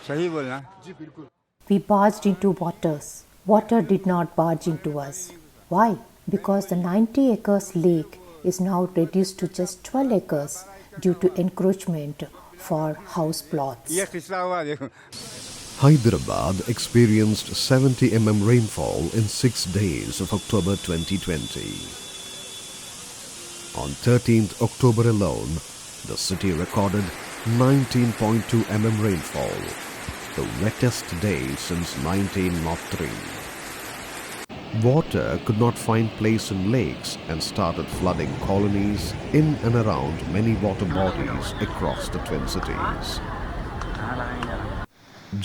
सही बोलना। We barged into waters. Water did not barge into us. Why? Because the 90 acres lake is now reduced to just 12 acres due to encroachment for house plots. ये किसका हुआ देखो। Hyderabad experienced 70 mm rainfall in 6 days of October 2020. On 13th October alone, the city recorded 19.2 mm rainfall, the wettest day since 1903. Water could not find place in lakes and started flooding colonies in and around many water bodies across the Twin Cities.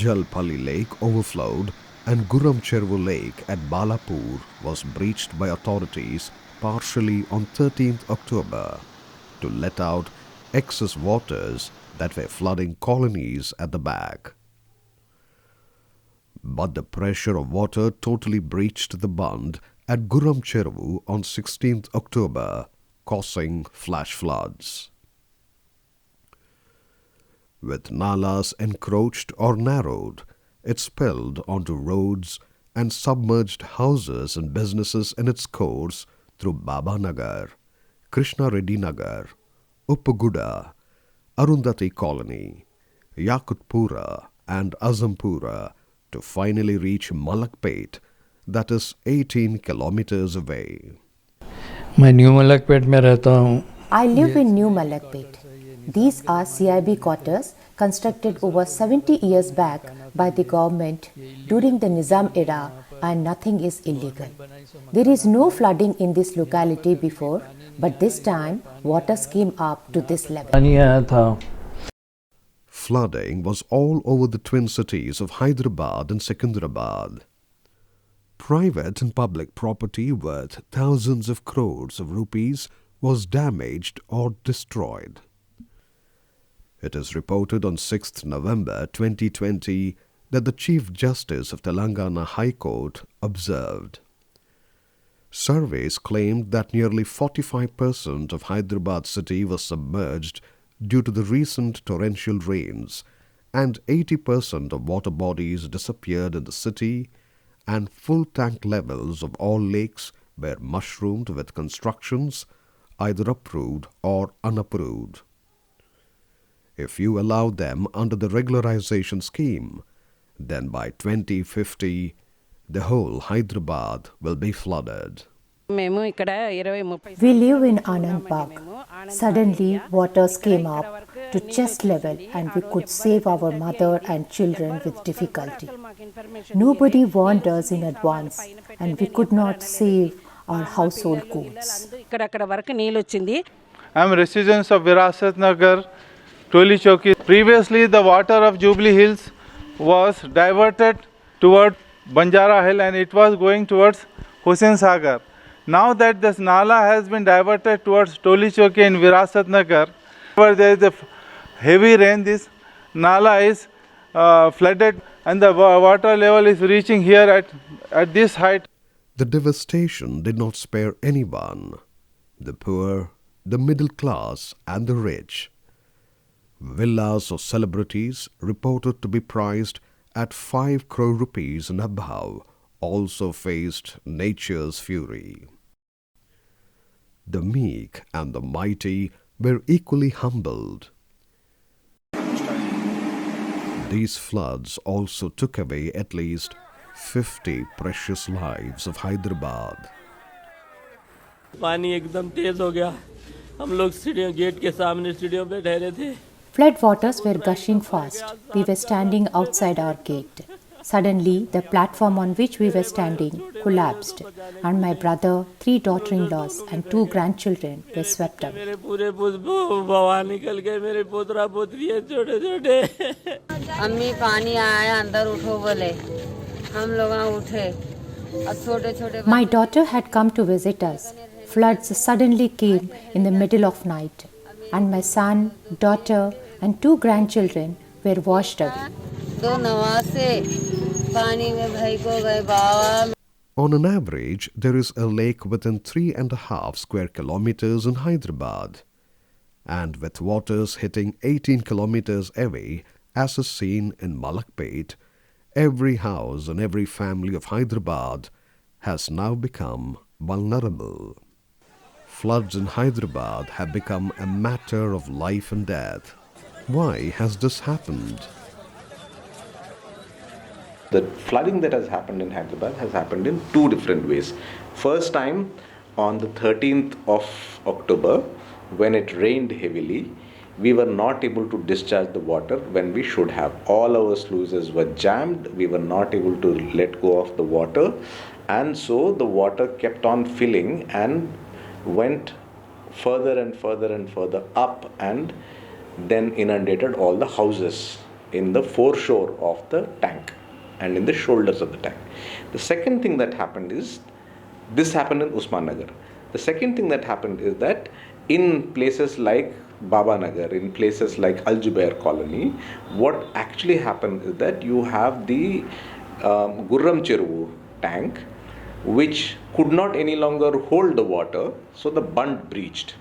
Jalpali Lake overflowed and Guram Chervu Lake at Balapur was breached by authorities partially on 13th October to let out excess waters that were flooding colonies at the back. But the pressure of water totally breached the bund at Guram Chervu on 16th October, causing flash floods. With nalas encroached or narrowed, it spilled onto roads and submerged houses and businesses in its course through Baba Nagar, Krishna Reddy Nagar, Uppaguda, Arundhati Colony, Yakutpura and Azampura to finally reach Malakpet, that is 18 kilometers away. मैं new Malakpet में रहता हूँ. I live in New Malakpet. These are CIB quarters constructed over 70 years back by the government during the Nizam era, and nothing is illegal. There is no flooding in this locality before, but this time waters came up to this level. पानी आया था. Flooding was all over the twin cities of Hyderabad and Secunderabad. Private and public property worth thousands of crores of rupees was damaged or destroyed. It is reported on 6th November 2020 that the Chief Justice of Telangana High Court observed. Surveys claimed that nearly 45% of Hyderabad city was submerged due to the recent torrential rains, and 80% of water bodies disappeared in the city, and full tank levels of all lakes were mushroomed with constructions either approved or unapproved. If you allow them under the regularization scheme, then by 2050, the whole Hyderabad will be flooded. We live in Anand Park. Suddenly, waters came up to chest level and we could save our mother and children with difficulty. Nobody warned us in advance and we could not save our household goods. I am residents of Virasat Nagar, Toli Chowki. Previously, the water of Jubilee Hills was diverted toward Banjara Hill and it was going towards Hussain Sagar. Now that this Nala has been diverted towards Toli Chowki in Virasat Nagar, where there is a heavy rain, this Nala is flooded and the water level is reaching here at this height. The devastation did not spare anyone, the poor, the middle class and the rich. Villas of celebrities reported to be priced at 5 crore rupees and above also faced nature's fury. The meek and the mighty were equally humbled. These floods also took away at least 50 precious lives of Hyderabad. पानी एकदम तेज हो गया. हम लोग सीढ़ियों gate के सामने सीढ़ियों पे ठहरे थे. Flood waters were gushing fast. We were standing outside our gate. Suddenly, the platform on which we were standing collapsed, and my brother, 3 daughter-in-laws, and 2 grandchildren were swept away. मेरे पूरे बाहर निकल गए. मेरे पोतरा पोतरी है छोटे छोटे. अम्मी पानी आया अंदर उठो बोले. हम लोग उठे. अब छोटे छोटे. My daughter had come to visit us. Floods suddenly came in the middle of night, and my son, daughter, and 2 grandchildren were washed away. On an average, there is a lake within 3.5 square kilometers in Hyderabad, and with waters hitting 18 kilometers away, As is seen in Malakpet, every house and every family of Hyderabad has now become vulnerable. Floods in Hyderabad have become a matter of life and death. Why has this happened? The flooding that has happened in Hyderabad has happened in two different ways. First time on the 13th of October, when it rained heavily, we were not able to discharge the water when we should have. All our sluices were jammed, we were not able to let go of the water, and so the water kept on filling and went further and further and further up, and then inundated all the houses in the foreshore of the tank and in the shoulders of the tank. The second thing that happened is, this happened in Usman Nagar. The second thing that happened is that in places like Baba Nagar, in places like Al Jubair colony, what actually happened is that you have the Gurram Cheruvu tank, which could not any longer hold the water, so the bund breached.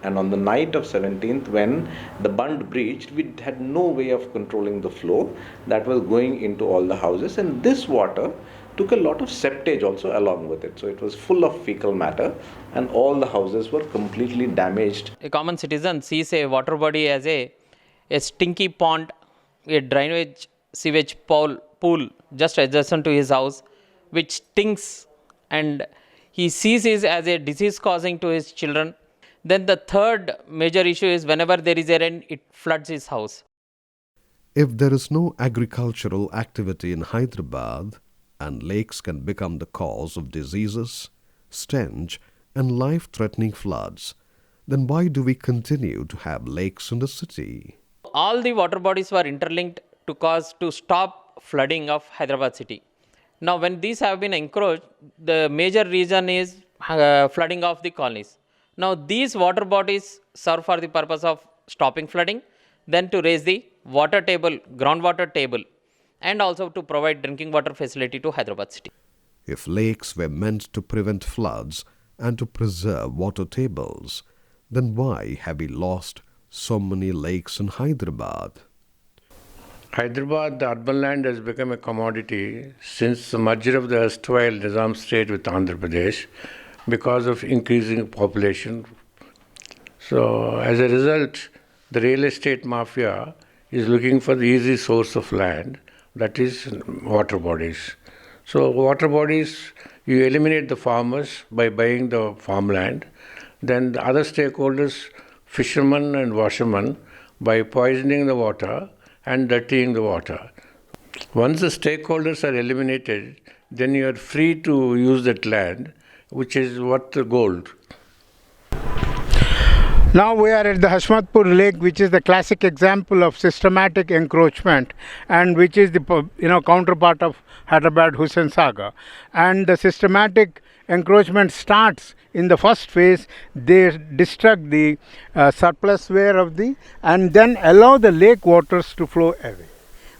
And on the night of 17th, when the bund breached, we had no way of controlling the flow that was going into all the houses, and this water took a lot of septage also along with it. So it was full of fecal matter, and all the houses were completely damaged. A common citizen sees a water body as a stinky pond, a drainage sewage pool just adjacent to his house, which stinks, and he sees it as a disease causing to his children. Then the third major issue is whenever there is a rain, it floods his house. If there is no agricultural activity in Hyderabad, and lakes can become the cause of diseases, stench, and life-threatening floods, then why do we continue to have lakes in the city? All the water bodies were interlinked to stop flooding of Hyderabad city. Now, when these have been encroached, the major reason is flooding of the colonies. Now, these water bodies serve for the purpose of stopping flooding, then to raise the water table, groundwater table, and also to provide drinking water facility to Hyderabad city. If lakes were meant to prevent floods and to preserve water tables, then why have we lost so many lakes in Hyderabad? Hyderabad, the urban land, has become a commodity since the merger of the erstwhile Nizam state with Andhra Pradesh because of increasing population. So, as a result, the real estate mafia is looking for the easy source of land, that is water bodies. So, water bodies, you eliminate the farmers by buying the farmland, then the other stakeholders, fishermen and washermen, by poisoning the water and dirtying the water. Once the stakeholders are eliminated, then you are free to use that land, which is worth the gold. Now we are at the Hashmatpur Lake, which is the classic example of systematic encroachment, and which is the counterpart of Hyderabad Hussain Saga. And the systematic encroachment starts in the first phase. They destruct the surplus wear of and then allow the lake waters to flow away,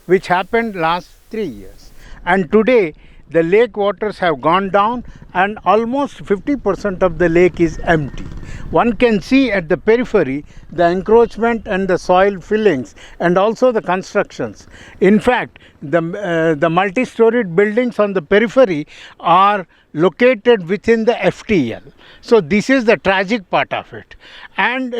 which happened last 3 years. And today the lake waters have gone down and almost 50% of the lake is empty. One can see at the periphery the encroachment and the soil fillings and also the constructions. In fact, the multi-storied buildings on the periphery are located within the FTL. So this is the tragic part of it. And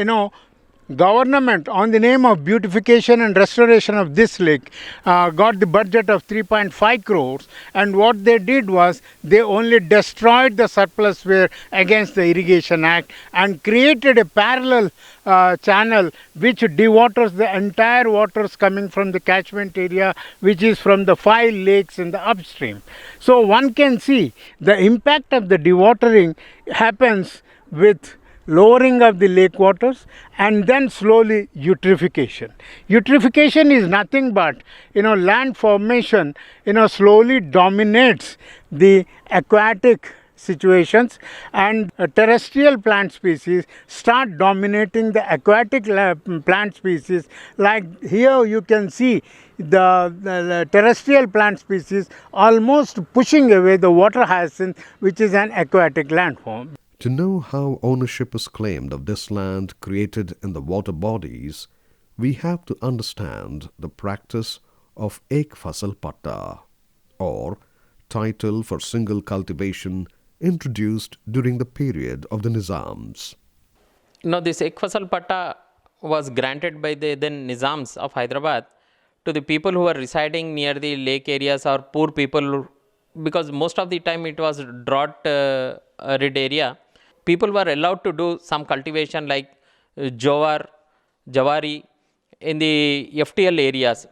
government, on the name of beautification and restoration of this lake, got the budget of 3.5 crores, and what they did was they only destroyed the surplus wear against the Irrigation Act and created a parallel channel which dewaters the entire waters coming from the catchment area, which is from the 5 lakes in the upstream. So one can see the impact of the dewatering happens with lowering of the lake waters and then slowly eutrophication. Eutrophication is nothing but land formation slowly dominates the aquatic situations, and terrestrial plant species start dominating the aquatic plant species. Like here you can see the terrestrial plant species almost pushing away the water hyacinth, which is an aquatic landform. To know how ownership is claimed of this land created in the water bodies, we have to understand the practice of Ek Fasal Patta, or title for single cultivation, introduced during the period of the Nizams. Now, this Ek Fasal Patta was granted by the then Nizams of Hyderabad to the people who were residing near the lake areas or poor people, because most of the time it was drought rid area. People were allowed to do some cultivation like jowar, jawari in the FTL areas,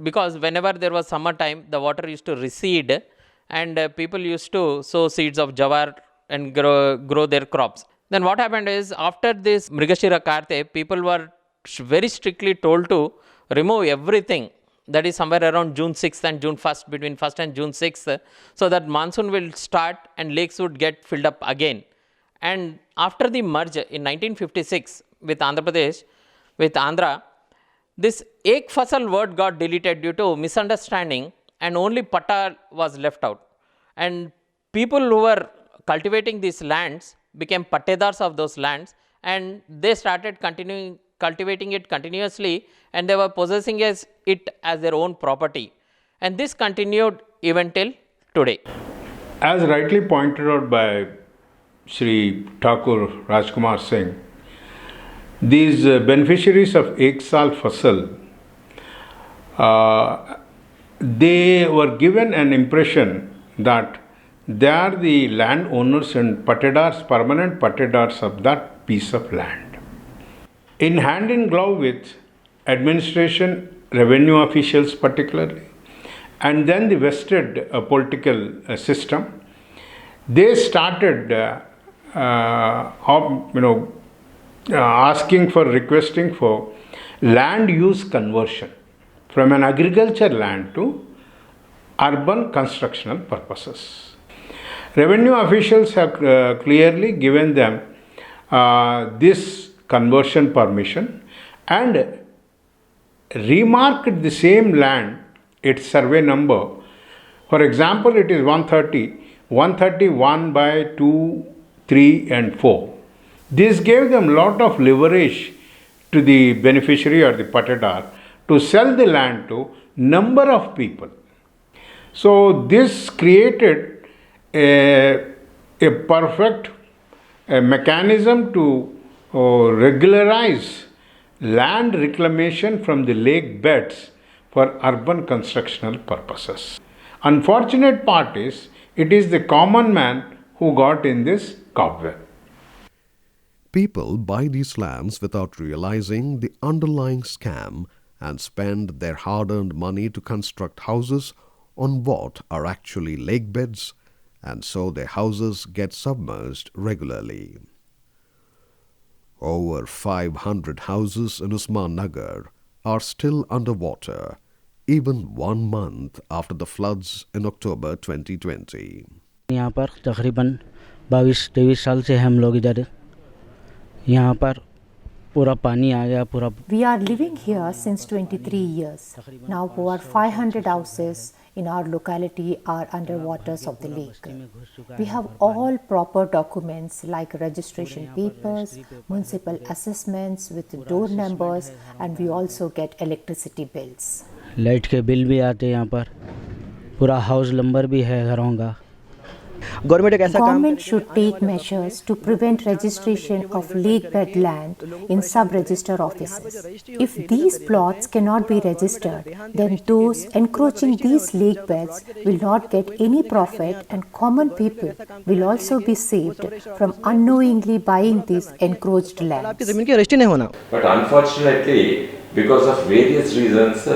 because whenever there was summer time, the water used to recede and people used to sow seeds of jawar and grow their crops. Then what happened is, after this Mrigashira Karte, people were very strictly told to remove everything, that is somewhere around June 6th and June 1st, between 1st and June 6th, so that monsoon will start and lakes would get filled up again. And after the merge in 1956 with Andhra Pradesh, with Andhra, this Ek Fasal word got deleted due to misunderstanding and only Patta was left out. And people who were cultivating these lands became pattedars of those lands, and they started cultivating it continuously, and they were possessing it as their own property. And this continued even till today. As rightly pointed out by Shri Thakur Rajkumar Singh, these beneficiaries of Ek Saal Fasal, they were given an impression that they are the landowners and pattedars, permanent pattedars of that piece of land. In hand in glove with administration, revenue officials particularly, and then the vested political system, they started requesting for land use conversion from an agriculture land to urban constructional purposes. Revenue officials have clearly given them this conversion permission and remarked the same land, its survey number. For example, it is 131 by 2, 3 and 4. This gave them lot of leverage to the beneficiary or the pattedar to sell the land to number of people. So this created a perfect mechanism to regularize land reclamation from the lake beds for urban constructional purposes. Unfortunate part is, it is the common man who got in this cobweb. People buy these lands without realizing the underlying scam and spend their hard-earned money to construct houses on what are actually lake beds, and so their houses get submerged regularly. Over 500 houses in Usman Nagar are still underwater, even 1 month after the floods in October 2020. यहाँ पर तकरीबन 22-23 साल से हम लोग इधर यहाँ पर पूरा पानी आ गया पूरा. We are living here since 23 years. Now over 500 houses in our locality are under waters of the lake. We have all proper documents like registration papers, municipal assessments with door numbers, and we also get electricity bills. Light के bill भी आते हैं यहाँ पर, पूरा house number भी है घरों का. Government should take measures to prevent registration of lake bed land in sub-register offices. If these plots cannot be registered, then those encroaching these lake beds will not get any profit, and common people will also be saved from unknowingly buying these encroached lands. But unfortunately, because of various reasons,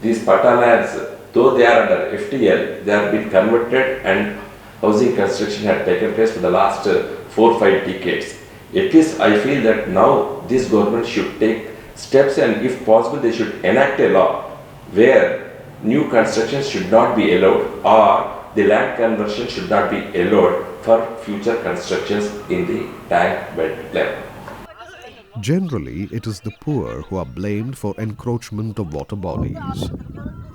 these patta lands, though they are under FTL, they have been converted and housing construction had taken place for the last 4-5 decades. At least I feel that now this government should take steps, and if possible they should enact a law where new constructions should not be allowed, or the land conversion should not be allowed for future constructions in the tank bed level. Generally, it is the poor who are blamed for encroachment of water bodies.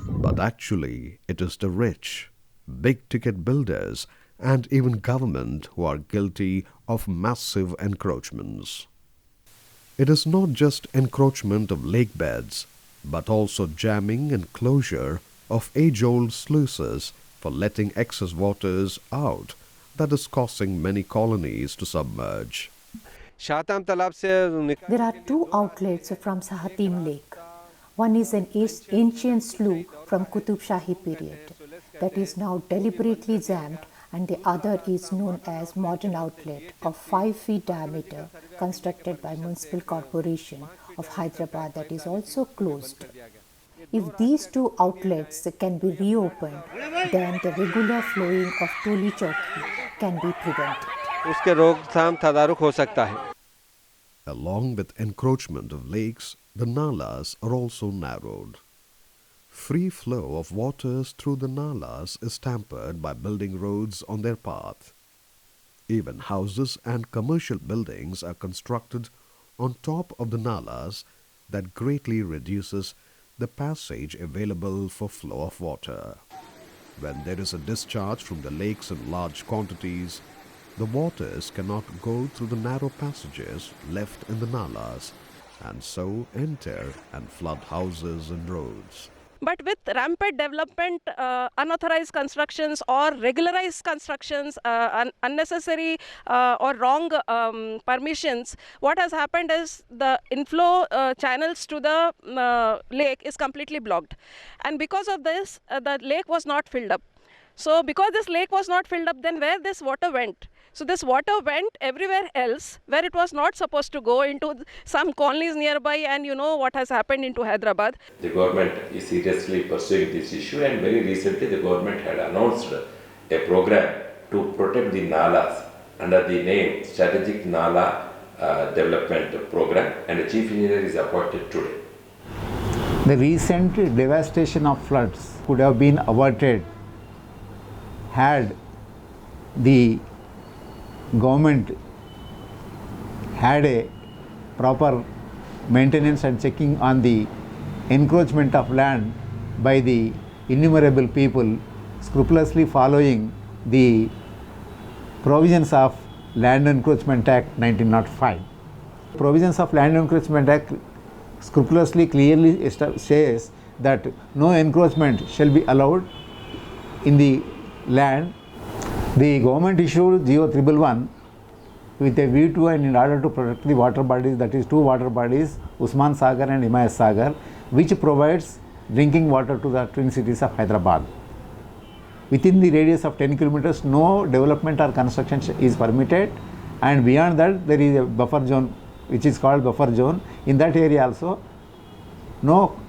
But actually, it is the rich, big-ticket builders and even government who are guilty of massive encroachments. It is not just encroachment of lake beds, but also jamming and closure of age-old sluices for letting excess waters out that is causing many colonies to submerge. There are two outlets from Sahatim Lake. One is an ancient slough from Qutub Shahi period that is now deliberately jammed, and the other is known as modern outlet of 5 feet diameter constructed by Municipal Corporation of Hyderabad that is also closed. If these two outlets can be reopened, then the regular flowing of Toli Chowki can be prevented. Along with encroachment of lakes, the nalas are also narrowed. Free flow of waters through the nalas is tampered by building roads on their path. Even houses and commercial buildings are constructed on top of the nalas that greatly reduces the passage available for flow of water. When there is a discharge from the lakes in large quantities, the waters cannot go through the narrow passages left in the nalas and so enter and flood houses and roads. But with rampant development, unauthorized constructions or regularized constructions, unnecessary or wrong permissions, what has happened is the inflow channels to the lake is completely blocked. And because of this, the lake was not filled up. So because this lake was not filled up, then where this water went? So this water went everywhere else where it was not supposed to go, into some colonies nearby, and you know what has happened into Hyderabad. The government is seriously pursuing this issue, and very recently the government had announced a program to protect the nalas under the name Strategic Nala Development Program, and the chief engineer is appointed today. The recent devastation of floods could have been averted had the government had a proper maintenance and checking on the encroachment of land by the innumerable people, scrupulously following the provisions of Land Encroachment Act 1905. Provisions of Land Encroachment Act scrupulously clearly says that no encroachment shall be allowed in the land. The government issued GO 111 with a view to and in order to protect the water bodies, that is two water bodies, Usman Sagar and Himayat Sagar, which provides drinking water to the twin cities of Hyderabad. Within the radius of 10 kilometers, no development or construction is permitted, and beyond that there is a buffer zone which is called buffer zone. In that area also no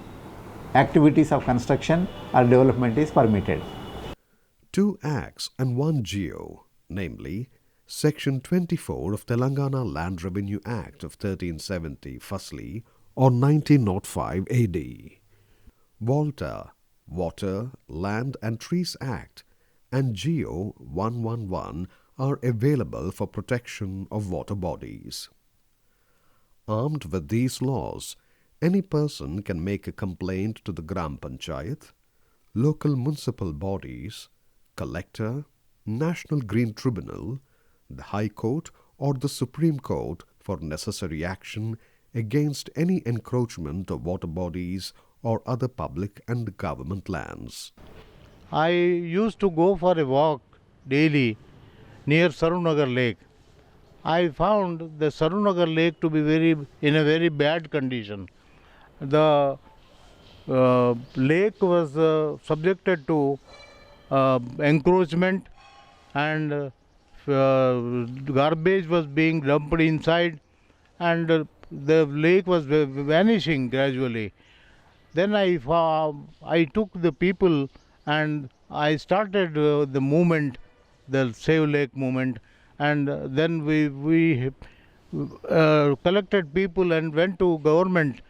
activities of construction or development is permitted. 2 acts and 1 GO, namely Section 24 of Telangana Land Revenue Act of 1370 Fasli or 1905 AD, Volta, Water, Land and Trees Act and GO 111 are available for protection of water bodies. Armed with these laws, any person can make a complaint to the Gram Panchayat, local municipal bodies, collector, National Green Tribunal, the High Court or the Supreme Court for necessary action against any encroachment of water bodies or other public and government lands. I used to go for a walk daily near Sarunagar Lake. I found the Sarunagar Lake to be in a very bad condition. The lake was subjected to encroachment, and garbage was being dumped inside, and the lake was vanishing gradually. Then I took the people and I started the movement, the Save Lake movement, and then we collected people and went to government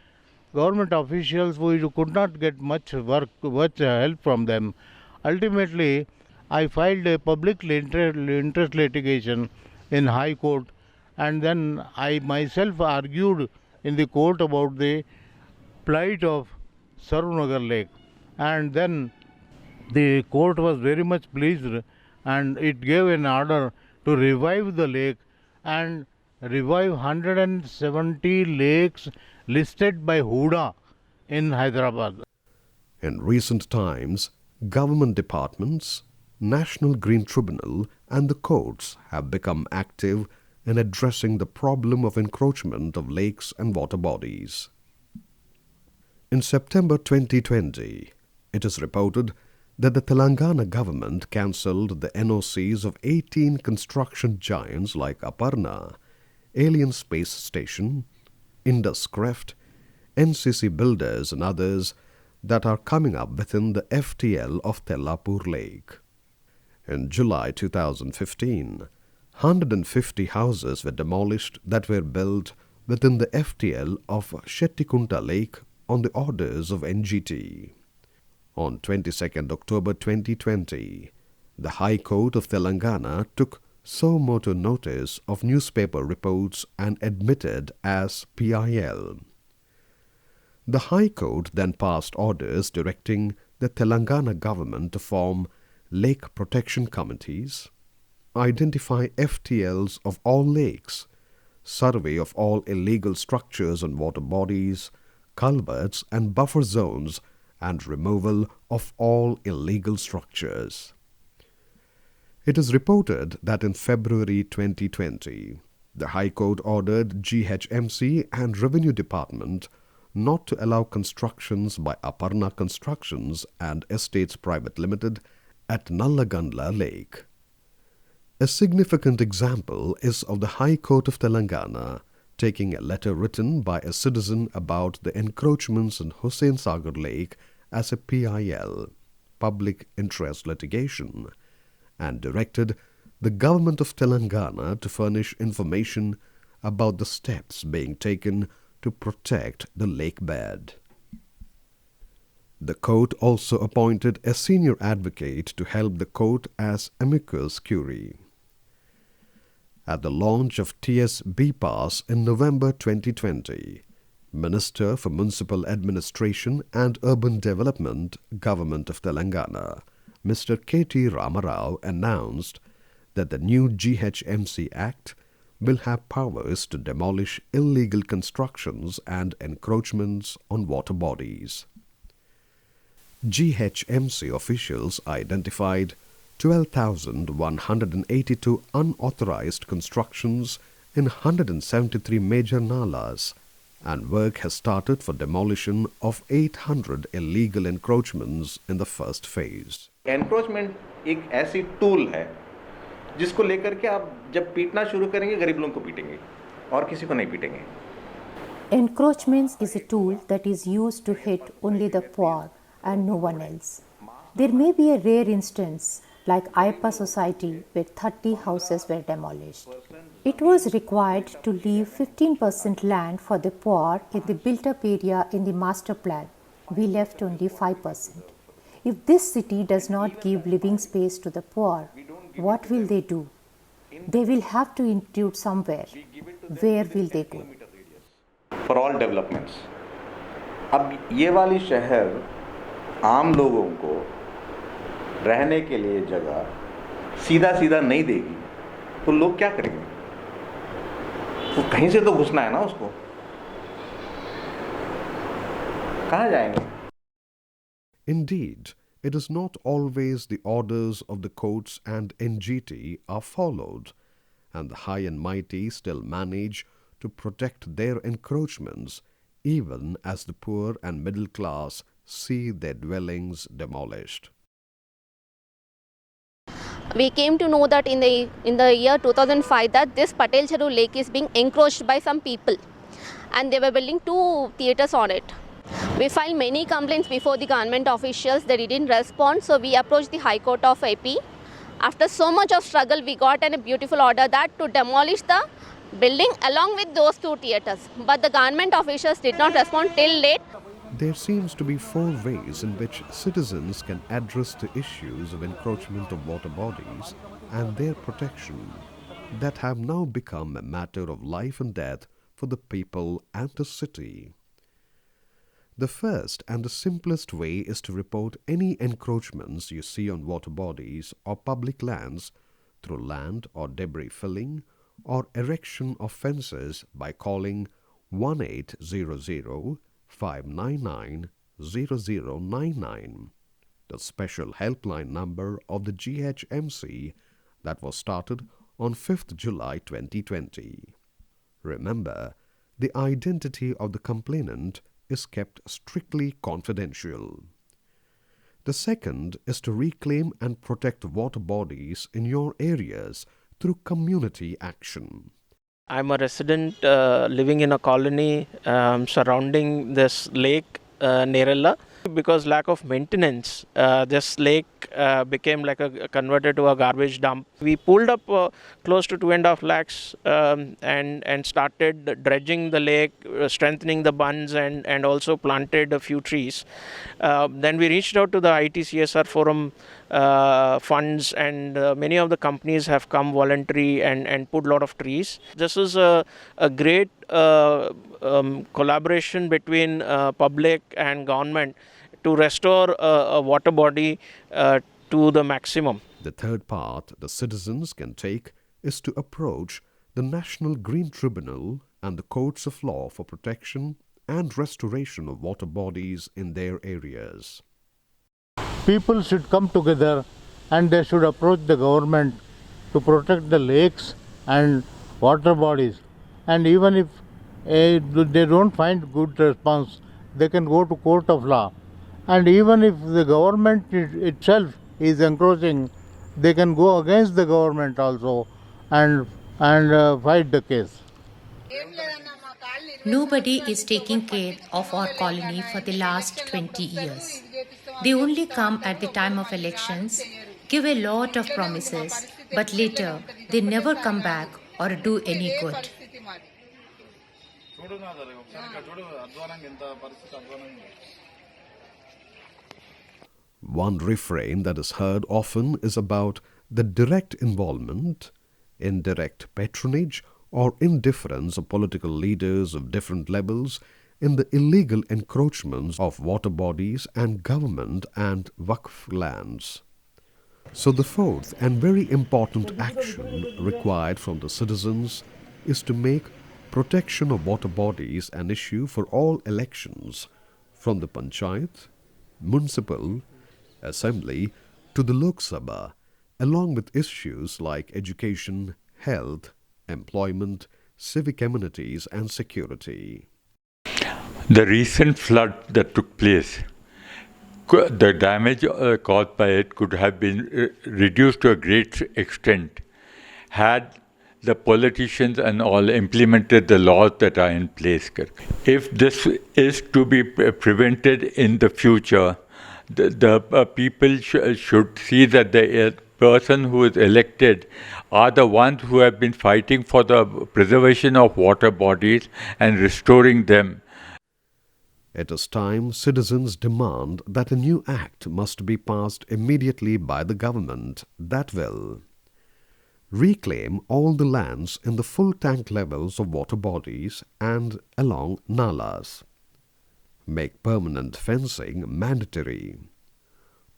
officials. We could not get much help from them. Ultimately, I filed a public interest litigation in High Court, and then I myself argued in the court about the plight of Sarunagar Lake, and then the court was very much pleased and it gave an order to revive the lake and revive 170 lakes listed by Huda in Hyderabad. In recent times, government departments, National Green Tribunal and the courts have become active in addressing the problem of encroachment of lakes and water bodies. In September 2020, it is reported that the Telangana government cancelled the NOCs of 18 construction giants like Aparna, Alien Space Station, Indus Creft, NCC Builders and others that are coming up within the FTL of Tellapur Lake. In July 2015, 150 houses were demolished that were built within the FTL of Shettikunta Lake on the orders of NGT. On 22nd October 2020, the High Court of Telangana took suo motu notice of newspaper reports and admitted as PIL. The High Court then passed orders directing the Telangana government to form lake protection committees, identify FTLs of all lakes, survey of all illegal structures and water bodies, culverts and buffer zones, and removal of all illegal structures. It is reported that in February 2020, the High Court ordered GHMC and Revenue Department not to allow constructions by Aparna Constructions and Estates Private Limited at Nallagandla Lake. A significant example is of the High Court of Telangana taking a letter written by a citizen about the encroachments in Hussain Sagar Lake as a PIL, public interest litigation, and directed the government of Telangana to furnish information about the steps being taken to protect the lake bed. The court also appointed a senior advocate to help the court as amicus curiae. At the launch of TS B-Pass in November 2020, Minister for Municipal Administration and Urban Development, Government of Telangana, Mr. K.T. Ramarao announced that the new GHMC Act will have powers to demolish illegal constructions and encroachments on water bodies. GHMC officials identified 12,182 unauthorized constructions in 173 major nalas, and work has started for demolition of 800 illegal encroachments in the first phase. Encroachment एक ऐसी tool है जिसको लेकर के आप जब पीटना शुरू करेंगे गरीब लोगों को पीटेंगे और किसी को नहीं पीटेंगे. Encroachments is a tool that is used to hit only the poor and no one else. There may be a rare instance like Ayappa Society where 30 houses were demolished. It was required to leave 15% land for the poor in the built-up area in the master plan. We left only 5%. If this city does not give living space to the poor, what will they do? They will have to intrude somewhere. Where will they go? For all developments. अब ये वाली शहर आम लोगों को रहने के लिए जगह सीधा सीधा नहीं देगी तो लोग क्या करेंगे? तो कहीं से तो घुसना है ना उसको. कहाँ जाएंगे? Indeed, it is not always the orders of the courts and NGT are followed, and the high and mighty still manage to protect their encroachments, even as the poor and middle class see their dwellings demolished. We came to know that in the year 2005 that this Patel Cheru lake is being encroached by some people, and they were building 2 theatres on it. We filed many complaints before the government officials. They didn't respond, so we approached the High Court of AP. After so much of struggle, we got a beautiful order that to demolish the building along with those 2 theatres. But the government officials did not respond till late. There seems to be 4 ways in which citizens can address the issues of encroachment of water bodies and their protection that have now become a matter of life and death for the people and the city. The first and the simplest way is to report any encroachments you see on water bodies or public lands through land or debris filling or erection of fences by calling 1800-599-0099, the special helpline number of the GHMC that was started on 5th July 2020. Remember, the identity of the complainant is kept strictly confidential. The second is to reclaim and protect water bodies in your areas through community action. I'm a resident living in a colony surrounding this lake, Nerella. Because lack of maintenance, this lake became like converted to a garbage dump. We pulled up close to 2.5 lakhs and started dredging the lake, strengthening the bunds, and also planted a few trees. Then we reached out to the ITCSR forum funds, and many of the companies have come voluntary and put a lot of trees. This is a great collaboration between public and government to restore a water body to the maximum. The third part the citizens can take is to approach the National Green Tribunal and the courts of law for protection and restoration of water bodies in their areas. People should come together and they should approach the government to protect the lakes and water bodies. And even if they don't find good response, they can go to court of law. And even if the government itself is encroaching, they can go against the government also and fight the case. Nobody is taking care of our colony for the last 20 years. They only come at the time of elections, give a lot of promises, but later they never come back or do any good. One refrain that is heard often is about the direct involvement, indirect patronage, or indifference of political leaders of different levels in the illegal encroachments of water bodies and government and Waqf lands. So the fourth and very important action required from the citizens is to make protection of water bodies an issue for all elections, from the Panchayat, Municipal, Assembly to the Lok Sabha, along with issues like education, health, employment, civic amenities and security. The recent flood that took place, the damage caused by it could have been reduced to a great extent had the politicians and all implemented the laws that are in place. If this is to be prevented in the future, the people should see that the person who is elected are the ones who have been fighting for the preservation of water bodies and restoring them. It is time citizens demand that a new act must be passed immediately by the government that will reclaim all the lands in the full tank levels of water bodies and along nalas, make permanent fencing mandatory,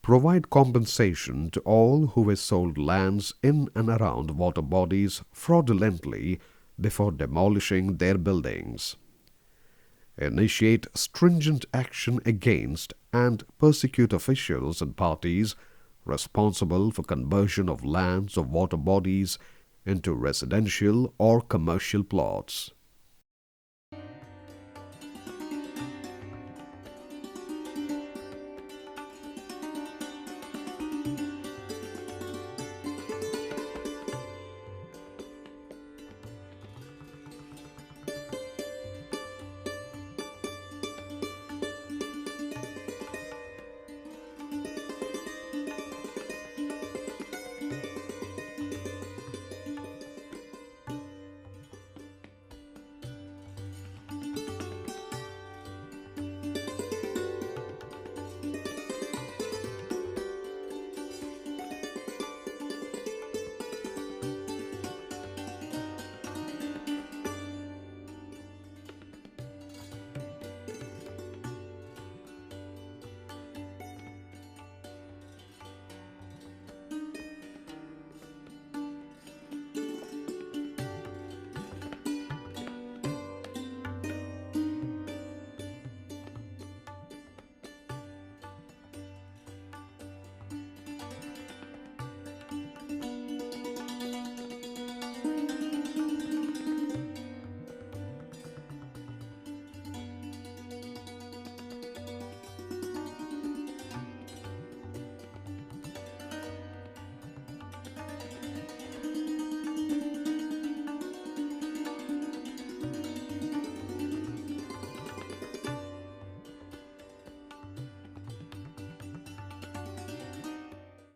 provide compensation to all who have sold lands in and around water bodies fraudulently before demolishing their buildings, initiate stringent action against and persecute officials and parties responsible for conversion of lands of water bodies into residential or commercial plots.